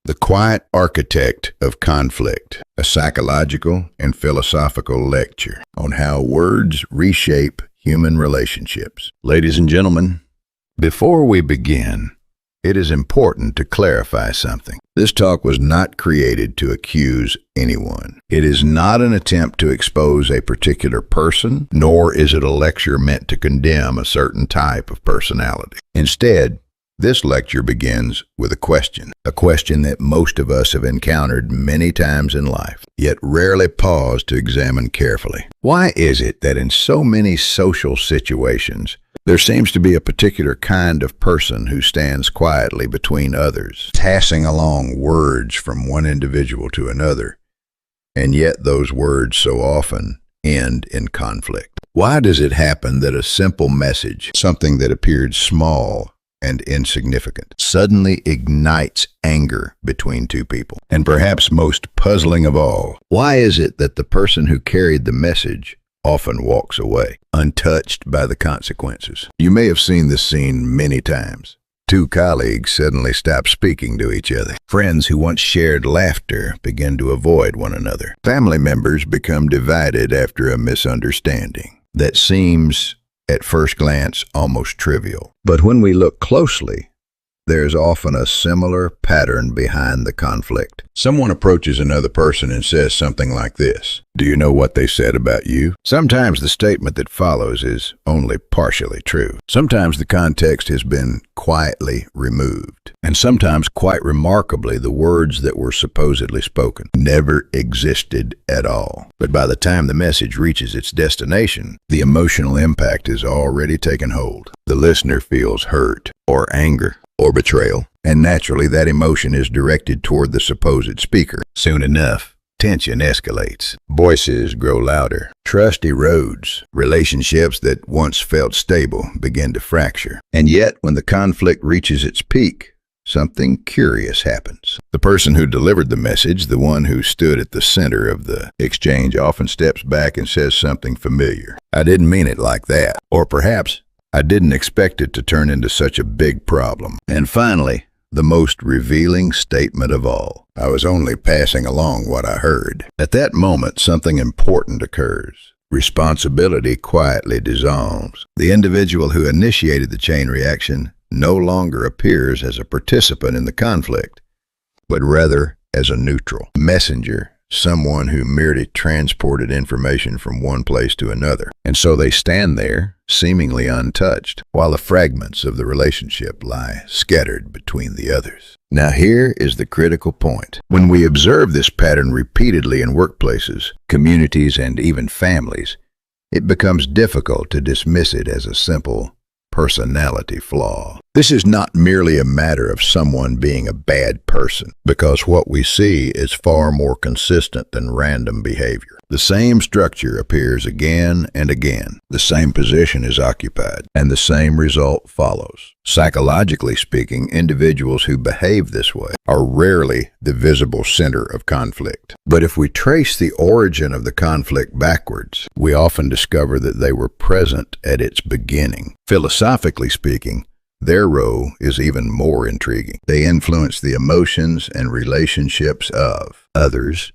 The Quiet Architect of Conflict, a psychological and philosophical lecture on how words reshape human relationships. Ladies and gentlemen, before we begin, it is important to clarify something. This talk was not created to accuse anyone. It is not an attempt to expose a particular person, nor is it a lecture meant to condemn a certain type of personality. Instead, this lecture begins with a question that most of us have encountered many times in life, yet rarely pause to examine carefully. Why is it that in so many social situations, there seems to be a particular kind of person who stands quietly between others, passing along words from one individual to another, and yet those words so often end in conflict? Why does it happen that a simple message, something that appeared small and insignificant, suddenly ignites anger between two people? And perhaps most puzzling of all, why is it that the person who carried the message often walks away, untouched by the consequences? You may have seen this scene many times. Two colleagues suddenly stop speaking to each other. Friends who once shared laughter begin to avoid one another. Family members become divided after a misunderstanding that seems, at first glance, almost trivial. But when we look closely, there's often a similar pattern behind the conflict. Someone approaches another person and says something like this: "Do you know what they said about you?" Sometimes the statement that follows is only partially true. Sometimes the context has been quietly removed. And sometimes, quite remarkably, the words that were supposedly spoken never existed at all. But by the time the message reaches its destination, the emotional impact has already taken hold. The listener feels hurt, or anger, or betrayal, and naturally that emotion is directed toward the supposed speaker. Soon enough, tension escalates. Voices grow louder. Trust erodes. Relationships that once felt stable begin to fracture. And yet, when the conflict reaches its peak, something curious happens. The person who delivered the message, the one who stood at the center of the exchange, often steps back and says something familiar. "I didn't mean it like that." Or perhaps, "I didn't expect it to turn into such a big problem." And finally, the most revealing statement of all: "I was only passing along what I heard." At that moment, something important occurs. Responsibility quietly dissolves. The individual who initiated the chain reaction no longer appears as a participant in the conflict, but rather as a neutral messenger, someone who merely transported information from one place to another. And so they stand there, seemingly untouched, while the fragments of the relationship lie scattered between the others. Now here is the critical point. When we observe this pattern repeatedly in workplaces, communities, and even families, it becomes difficult to dismiss it as a simple personality flaw. This is not merely a matter of someone being a bad person, because what we see is far more consistent than random behavior. The same structure appears again and again. The same position is occupied, and the same result follows. Psychologically speaking, individuals who behave this way are rarely the visible center of conflict. But if we trace the origin of the conflict backwards, we often discover that they were present at its beginning. Philosophically speaking, their role is even more intriguing. They influence the emotions and relationships of others,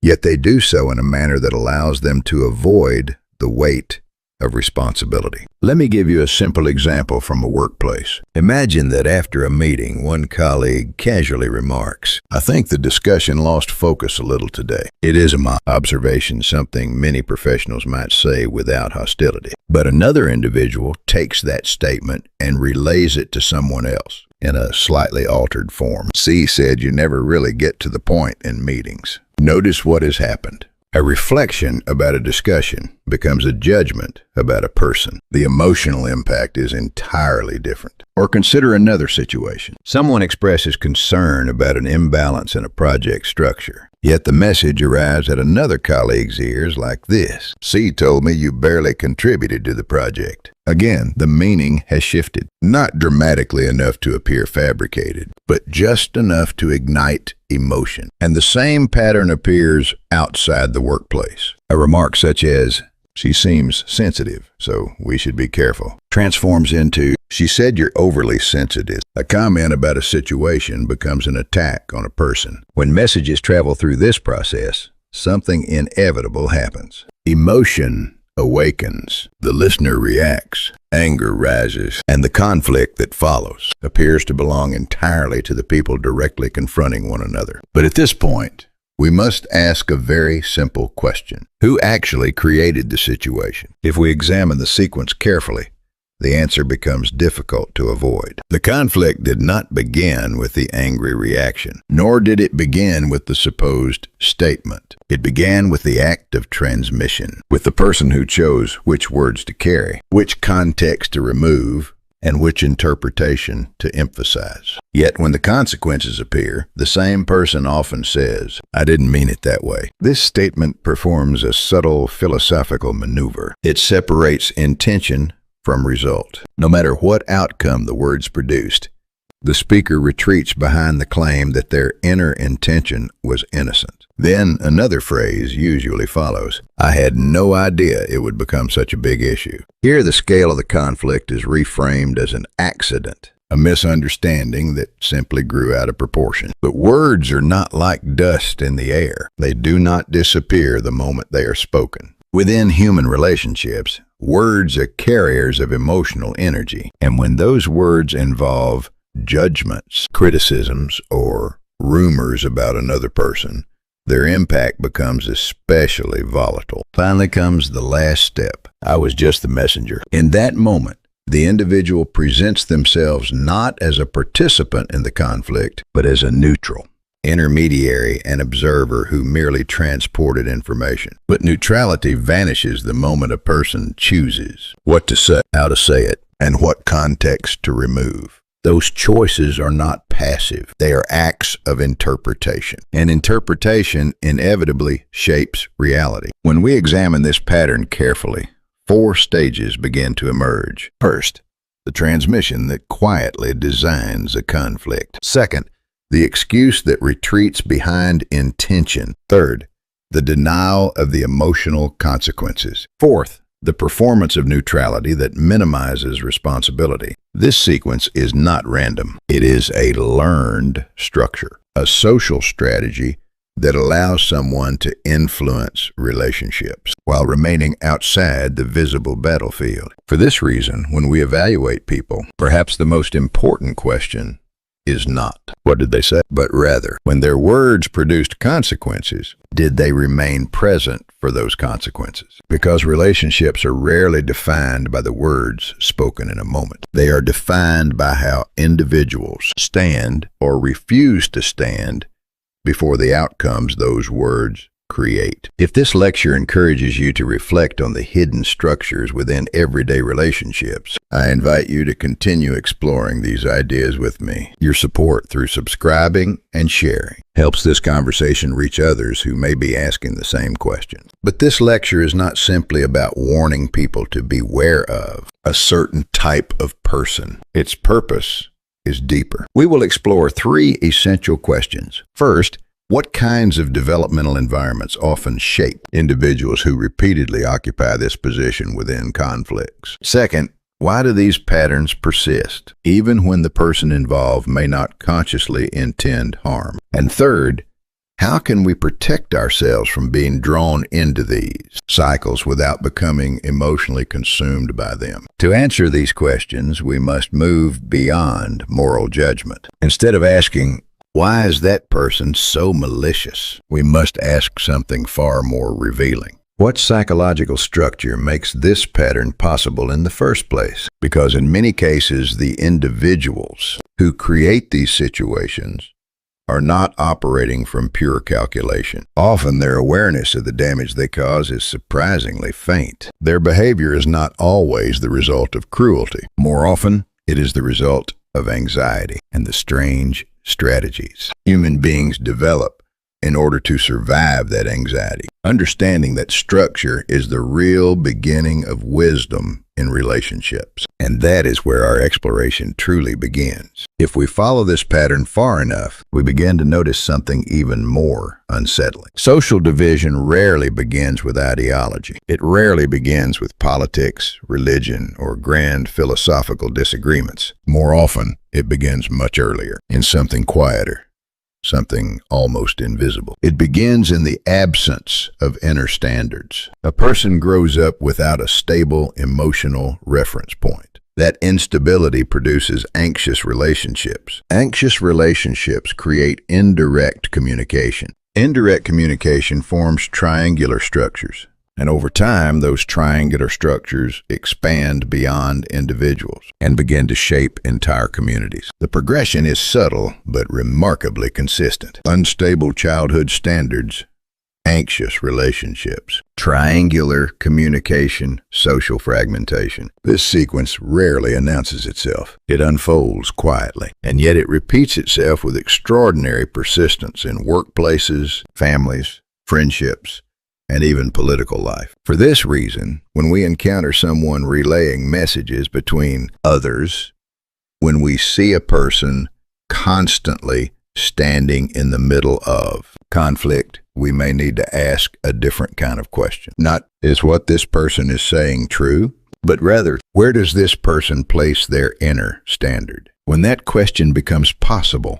yet they do so in a manner that allows them to avoid the weight of responsibility. Let me give you a simple example from a workplace. Imagine that after a meeting, one colleague casually remarks, "I think the discussion lost focus a little today." It is my observation, something many professionals might say without hostility. But another individual takes that statement and relays it to someone else in a slightly altered form. C said, "You never really get to the point in meetings." Notice what has happened. A reflection about a discussion becomes a judgment about a person. The emotional impact is entirely different. Or consider another situation. Someone expresses concern about an imbalance in a project structure. Yet the message arrives at another colleague's ears like this: "C told me you barely contributed to the project." Again, the meaning has shifted. Not dramatically enough to appear fabricated, but just enough to ignite emotion. And the same pattern appears outside the workplace. A remark such as, She seems sensitive, so we should be careful. Transforms into, she said you're overly sensitive. A comment about a situation becomes an attack on a person. When messages travel through this process, something inevitable happens. Emotion awakens. The listener reacts. Anger rises, and the conflict that follows appears to belong entirely to the people directly confronting one another. But at this point, we must ask a very simple question. Who actually created the situation? If we examine the sequence carefully, the answer becomes difficult to avoid. The conflict did not begin with the angry reaction, nor did it begin with the supposed statement. It began with the act of transmission, with the person who chose which words to carry, which context to remove, and which interpretation to emphasize. Yet when the consequences appear, the same person often says, "I didn't mean it that way." This statement performs a subtle philosophical maneuver. It separates intention from result. No matter what outcome the words produced, the speaker retreats behind the claim that their inner intention was innocent. Then another phrase usually follows. "I had no idea it would become such a big issue." Here the scale of the conflict is reframed as an accident, a misunderstanding that simply grew out of proportion. But words are not like dust in the air. They do not disappear the moment they are spoken. Within human relationships, words are carriers of emotional energy, and when those words involve judgments, criticisms, or rumors about another person, their impact becomes especially volatile. Finally comes the last step. I was just the messenger. In that moment, the individual presents themselves not as a participant in the conflict, but as a neutral, intermediary, and observer who merely transported information. But neutrality vanishes the moment a person chooses what to say, how to say it, and what context to remove. Those choices are not passive. They are acts of interpretation. And interpretation inevitably shapes reality. When we examine this pattern carefully, 4 stages begin to emerge. First, the transmission that quietly designs a conflict. Second, the excuse that retreats behind intention. Third, the denial of the emotional consequences. Fourth, the performance of neutrality that minimizes responsibility. This sequence is not random. It is a learned structure, a social strategy that allows someone to influence relationships while remaining outside the visible battlefield. For this reason, when we evaluate people, perhaps the most important question is not, "What did they say?" but rather, when their words produced consequences, did they remain present for those consequences? Because relationships are rarely defined by the words spoken in a moment. They are defined by how individuals stand or refuse to stand before the outcomes those words create. If this lecture encourages you to reflect on the hidden structures within everyday relationships, I invite you to continue exploring these ideas with me. Your support through subscribing and sharing helps this conversation reach others who may be asking the same question. But this lecture is not simply about warning people to beware of a certain type of person. Its purpose is deeper. We will explore 3 essential questions. First, what kinds of developmental environments often shape individuals who repeatedly occupy this position within conflicts? Second, why do these patterns persist, even when the person involved may not consciously intend harm? And third, how can we protect ourselves from being drawn into these cycles without becoming emotionally consumed by them? To answer these questions, we must move beyond moral judgment. Instead of asking, "Why is that person so malicious?" we must ask something far more revealing. What psychological structure makes this pattern possible in the first place? Because in many cases, the individuals who create these situations are not operating from pure calculation. Often their awareness of the damage they cause is surprisingly faint. Their behavior is not always the result of cruelty. More often, it is the result of anxiety and the strange strategies human beings develop in order to survive that anxiety. Understanding that structure is the real beginning of wisdom in relationships. And that is where our exploration truly begins. If we follow this pattern far enough, we begin to notice something even more unsettling. Social division rarely begins with ideology. It rarely begins with politics, religion, or grand philosophical disagreements. More often, it begins much earlier, in something quieter, something almost invisible. It begins in the absence of inner standards. A person grows up without a stable emotional reference point. That instability produces anxious relationships. Anxious relationships create indirect communication. Indirect communication forms triangular structures. And over time, those triangular structures expand beyond individuals and begin to shape entire communities. The progression is subtle, but remarkably consistent. Unstable childhood standards, anxious relationships, triangular communication, social fragmentation. This sequence rarely announces itself. It unfolds quietly, and yet it repeats itself with extraordinary persistence in workplaces, families, friendships, and even political life. For this reason, when we encounter someone relaying messages between others, when we see a person constantly standing in the middle of conflict, we may need to ask a different kind of question. Not, is what this person is saying true? But rather, where does this person place their inner standard? When that question becomes possible,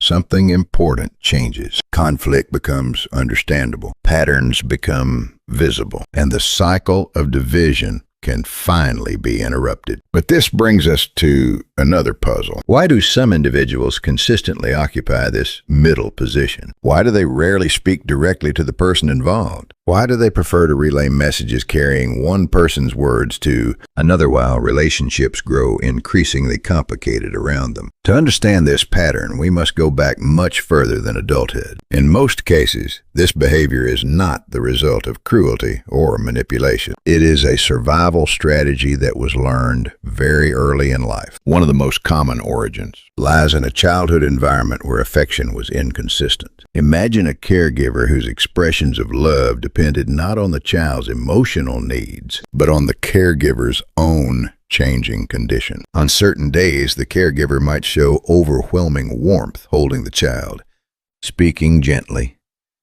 something important changes. Conflict becomes understandable. Patterns become visible. And the cycle of division can finally be interrupted. But this brings us to another puzzle. Why do some individuals consistently occupy this middle position? Why do they rarely speak directly to the person involved? Why do they prefer to relay messages carrying one person's words to another while relationships grow increasingly complicated around them? To understand this pattern, we must go back much further than adulthood. In most cases, this behavior is not the result of cruelty or manipulation. It is a survival strategy that was learned very early in life. One of the most common origins lies in a childhood environment where affection was inconsistent. Imagine a caregiver whose expressions of love depended not on the child's emotional needs, but on the caregiver's own changing condition. On certain days, the caregiver might show overwhelming warmth holding the child, speaking gently,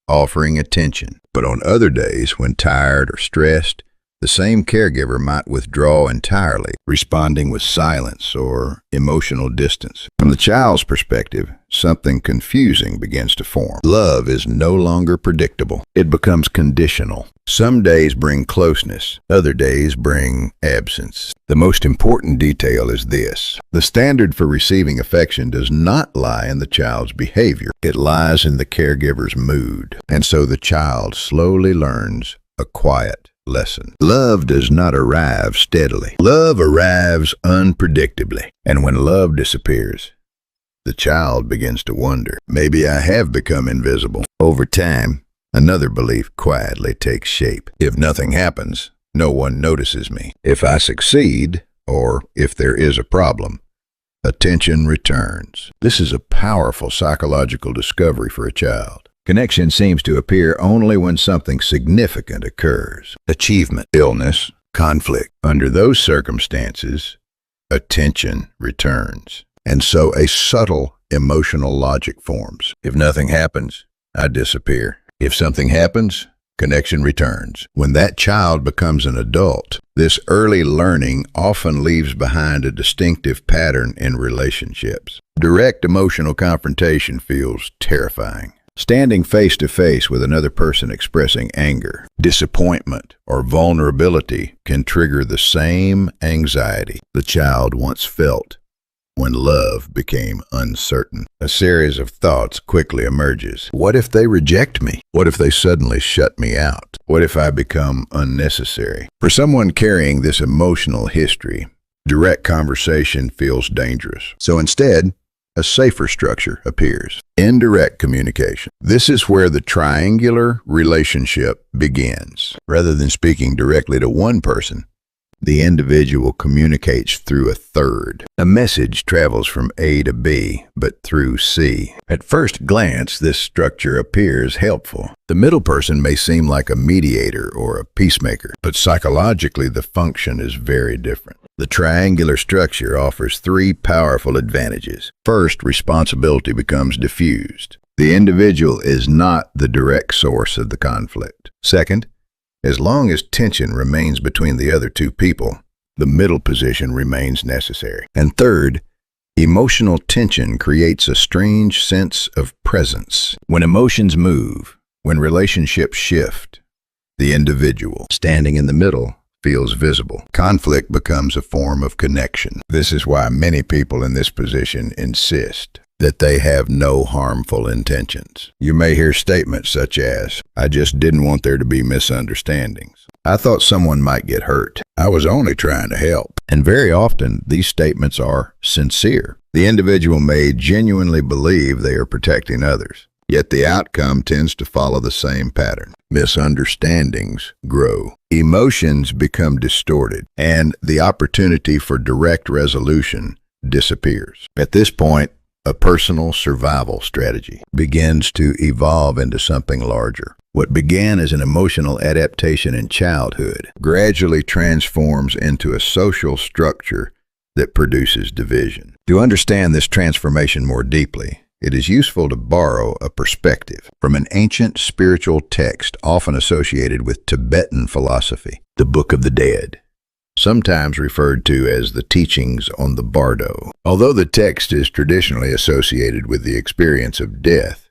offering attention. But on other days, when tired or stressed, the same caregiver might withdraw entirely, responding with silence or emotional distance. From the child's perspective, something confusing begins to form. Love is no longer predictable. It becomes conditional. Some days bring closeness, other days bring absence. The most important detail is this: the standard for receiving affection does not lie in the child's behavior. It lies in the caregiver's mood. And so the child slowly learns a quiet lesson. Love does not arrive steadily. Love arrives unpredictably. And when love disappears, the child begins to wonder, maybe I have become invisible. Over time, another belief quietly takes shape. If nothing happens, no one notices me. If I succeed, or if there is a problem, attention returns. This is a powerful psychological discovery for a child. Connection seems to appear only when something significant occurs. Achievement, illness, conflict. Under those circumstances, attention returns. And so a subtle emotional logic forms. If nothing happens, I disappear. If something happens, connection returns. When that child becomes an adult, this early learning often leaves behind a distinctive pattern in relationships. Direct emotional confrontation feels terrifying. Standing face to face with another person expressing anger, disappointment, or vulnerability can trigger the same anxiety the child once felt when love became uncertain. A series of thoughts quickly emerges. What if they reject me? What if they suddenly shut me out? What if I become unnecessary? For someone carrying this emotional history, direct conversation feels dangerous. So instead, a safer structure appears. Indirect communication. This is where the triangular relationship begins. Rather than speaking directly to one person, the individual communicates through a third. A message travels from A to B, but through C. At first glance, this structure appears helpful. The middle person may seem like a mediator or a peacemaker, but psychologically the function is very different. The triangular structure offers three powerful advantages. First, responsibility becomes diffused. The individual is not the direct source of the conflict. Second, as long as tension remains between the other two people, the middle position remains necessary. And third, emotional tension creates a strange sense of presence. When emotions move, when relationships shift, the individual, standing in the middle, feels visible. Conflict becomes a form of connection. This is why many people in this position insist that they have no harmful intentions. You may hear statements such as, "I just didn't want there to be misunderstandings. I thought someone might get hurt. I was only trying to help." And very often, these statements are sincere. The individual may genuinely believe they are protecting others, yet the outcome tends to follow the same pattern. Misunderstandings grow. Emotions become distorted, and the opportunity for direct resolution disappears. At this point, a personal survival strategy begins to evolve into something larger. What began as an emotional adaptation in childhood gradually transforms into a social structure that produces division. To understand this transformation more deeply, it is useful to borrow a perspective from an ancient spiritual text often associated with Tibetan philosophy, the Book of the Dead, sometimes referred to as the Teachings on the Bardo. Although the text is traditionally associated with the experience of death,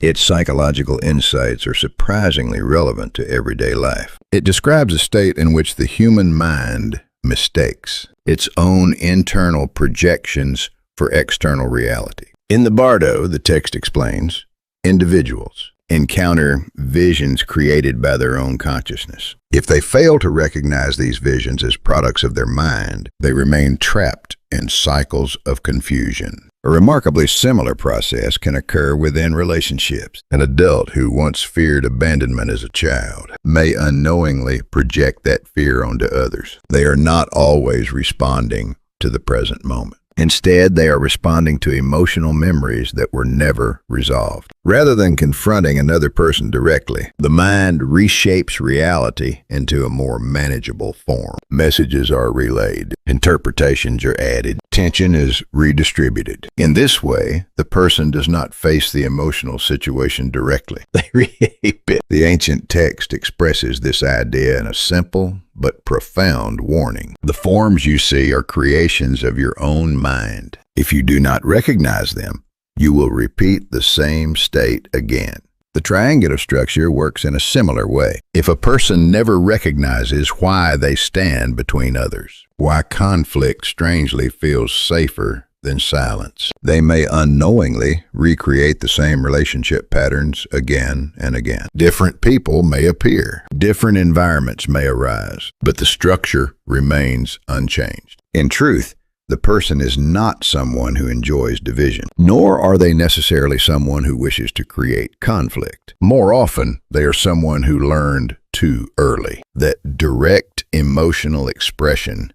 its psychological insights are surprisingly relevant to everyday life. It describes a state in which the human mind mistakes its own internal projections for external reality. In the Bardo, the text explains, individuals encounter visions created by their own consciousness. If they fail to recognize these visions as products of their mind, they remain trapped in cycles of confusion. A remarkably similar process can occur within relationships. An adult who once feared abandonment as a child may unknowingly project that fear onto others. They are not always responding to the present moment. Instead, they are responding to emotional memories that were never resolved. Rather than confronting another person directly, the mind reshapes reality into a more manageable form. Messages are relayed, interpretations are added, tension is redistributed. In this way, the person does not face the emotional situation directly. They reshape it. The ancient text expresses this idea in a simple but profound warning. The forms you see are creations of your own mind. If you do not recognize them, you will repeat the same state again. The triangular structure works in a similar way. If a person never recognizes why they stand between others, why conflict strangely feels safer than silence, they may unknowingly recreate the same relationship patterns again and again. Different people may appear, different environments may arise, but the structure remains unchanged. In truth, the person is not someone who enjoys division, nor are they necessarily someone who wishes to create conflict. More often, they are someone who learned too early that direct emotional expression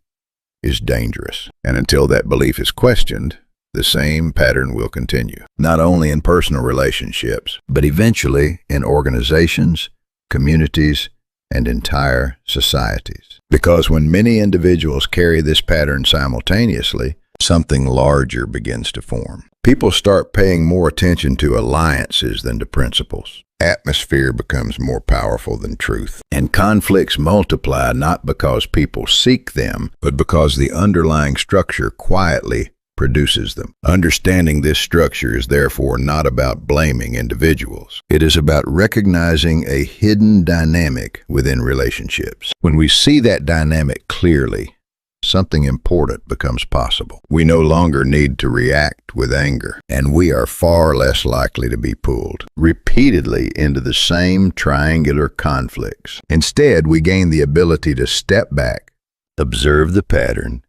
is dangerous. And until that belief is questioned, the same pattern will continue, not only in personal relationships, but eventually in organizations, communities, and entire societies. Because when many individuals carry this pattern simultaneously, something larger begins to form. People start paying more attention to alliances than to principles. Atmosphere becomes more powerful than truth. And conflicts multiply not because people seek them, but because the underlying structure quietly produces them. Understanding this structure is therefore not about blaming individuals. It is about recognizing a hidden dynamic within relationships. When we see that dynamic clearly, something important becomes possible. We no longer need to react with anger, and we are far less likely to be pulled repeatedly into the same triangular conflicts. Instead, we gain the ability to step back, observe the pattern,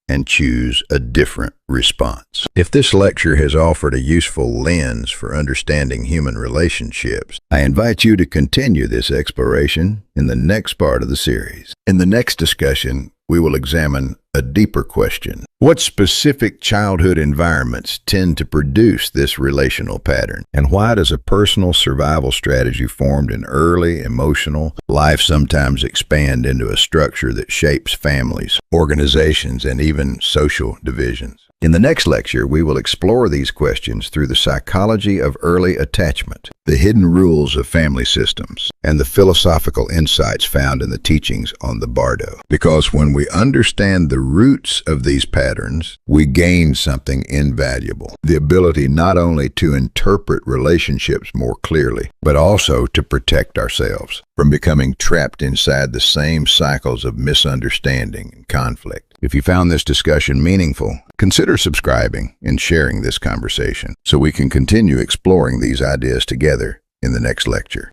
and choose a different response. If this lecture has offered a useful lens for understanding human relationships, I invite you to continue this exploration in the next part of the series. In the next discussion, we will examine a deeper question. What specific childhood environments tend to produce this relational pattern? And why does a personal survival strategy formed in early emotional life sometimes expand into a structure that shapes families, organizations, and even social divisions? In the next lecture, we will explore these questions through the psychology of early attachment, the hidden rules of family systems, and the philosophical insights found in the teachings on the Bardo. Because when we understand the roots of these patterns, we gain something invaluable: the ability not only to interpret relationships more clearly, but also to protect ourselves from becoming trapped inside the same cycles of misunderstanding and conflict. If you found this discussion meaningful, consider subscribing and sharing this conversation so we can continue exploring these ideas together in the next lecture.